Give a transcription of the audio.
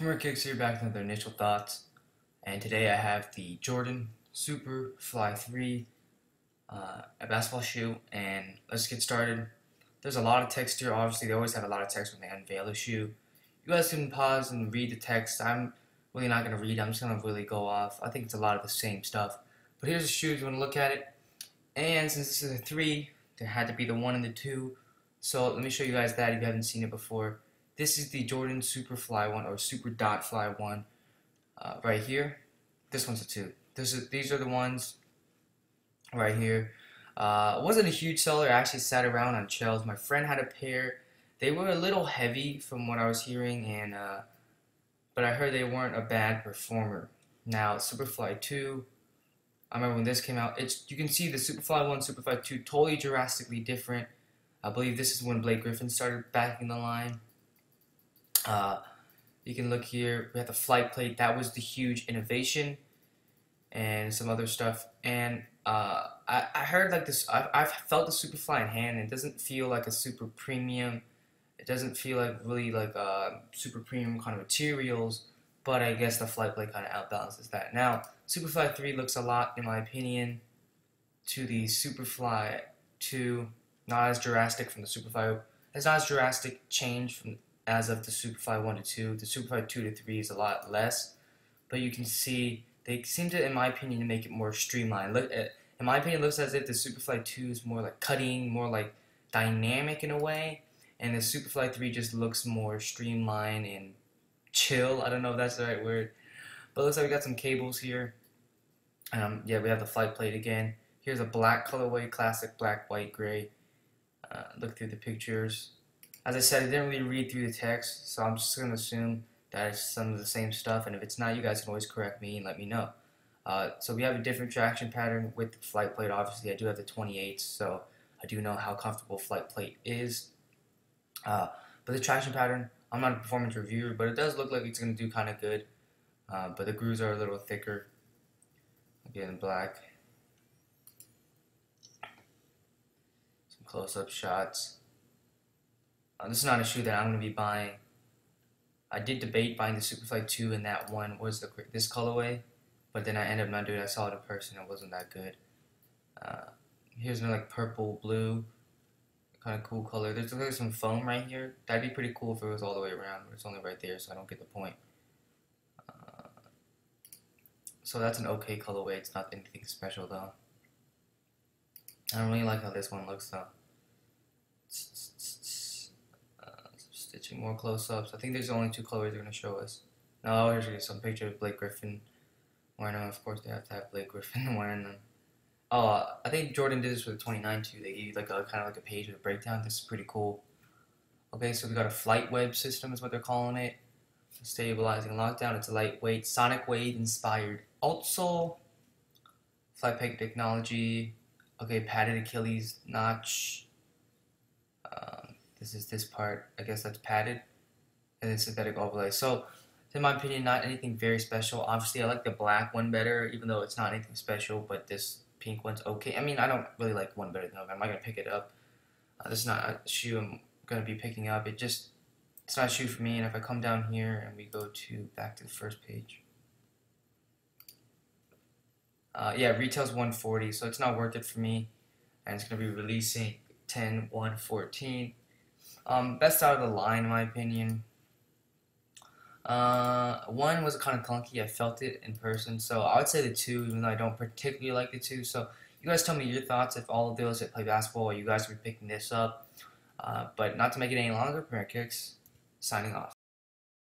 Premier Kicks here, back with another initial thoughts, and today I have the Jordan Super.Fly 3, a basketball shoe, and let's get started. There's a lot of text here. Obviously, they always have a lot of text when they unveil a shoe. You guys can pause and read the text. I'm really not going to read. I'm just going to really go off. I think it's a lot of the same stuff. But here's the shoe if you want to look at it. And since this is a 3, there had to be the 1 and the 2. So let me show you guys that if you haven't seen it before. This is the Jordan Super.Fly 1 or Super.Fly 1 right here. This one's a 2. These are the ones right here. It wasn't a huge seller. I actually sat around on shelves. My friend had a pair. They were a little heavy from what I was hearing, and but I heard they weren't a bad performer. Now Super.Fly 2. I remember when this came out. You can see the Super.Fly 1, Super.Fly 2 totally drastically different. I believe this is when Blake Griffin started backing the line. You can look here. We have the flight plate. That was the huge innovation, and some other stuff. And I heard like this. I've felt the Super.Fly in hand. It doesn't feel like a super premium. It doesn't feel like really like super premium kind of materials. But I guess the flight plate kind of outbalances that. Now, Super.Fly 3 looks a lot, in my opinion, to the Super.Fly 2. Not as drastic from the Super.Fly. It's not as drastic change from as of the Super.Fly 1 to 2. The Super.Fly 2 to 3 is a lot less, but you can see they seem to, in my opinion, to make it more streamlined. In my opinion, it looks as if the Super.Fly 2 is more like cutting, more like dynamic in a way, and the Super.Fly 3 just looks more streamlined and chill. I don't know if that's the right word, but it looks like we got some cables here. Yeah, we have the flight plate again. Here's a black colorway, classic black, white, gray. Look through the pictures. As I said, I didn't really read through the text, so I'm just going to assume that it's some of the same stuff, and if it's not, you guys can always correct me and let me know. So we have a different traction pattern with the flight plate. Obviously, I do have the 28s, so I do know how comfortable flight plate is. But the traction pattern, I'm not a performance reviewer, but it does look like it's going to do kind of good. But the grooves are a little thicker. Again, black. Some close-up shots. This is not a shoe that I'm going to be buying. I did debate buying the Super.Fly 2, and that one was this colorway, but then I ended up not doing it. I saw it in person. It wasn't that good. Here's another like purple, blue, kind of cool color. There's like some foam right here. That'd be pretty cool if it was all the way around, but it's only right there, so I don't get the point. So that's an okay colorway. It's not anything special though. I don't really like how this one looks though. Stitching more close-ups. I think there's only 2 colors they're going to show us. No, here's some picture of Blake Griffin wearing them. Of course, they have to have Blake Griffin wearing them. Oh, I think Jordan did this for the 29 too. They gave you like a kind of like a page with a breakdown. This is pretty cool. Okay, so we got a flight web system is what they're calling it. Stabilizing lockdown. It's a lightweight, sonic wave inspired outsole. Flight plate technology. Okay, padded Achilles notch. This is this part. I guess that's padded, and then synthetic overlay. So, in my opinion, not anything very special. Obviously, I like the black one better, even though it's not anything special. But this pink one's okay. I mean, I don't really like one better than the other. I'm not gonna pick it up. This is not a shoe I'm gonna be picking up. It's not a shoe for me. And if I come down here and we go back to the first page, yeah, retail's $140, so it's not worth it for me. And it's gonna be releasing 10/1/14. Best out of the line, in my opinion. 1 was kind of clunky. I felt it in person, so I would say the 2, even though I don't particularly like the 2. So you guys tell me your thoughts. If all of those that play basketball, you guys are picking this up. But not to make it any longer, Premier Kicks signing off.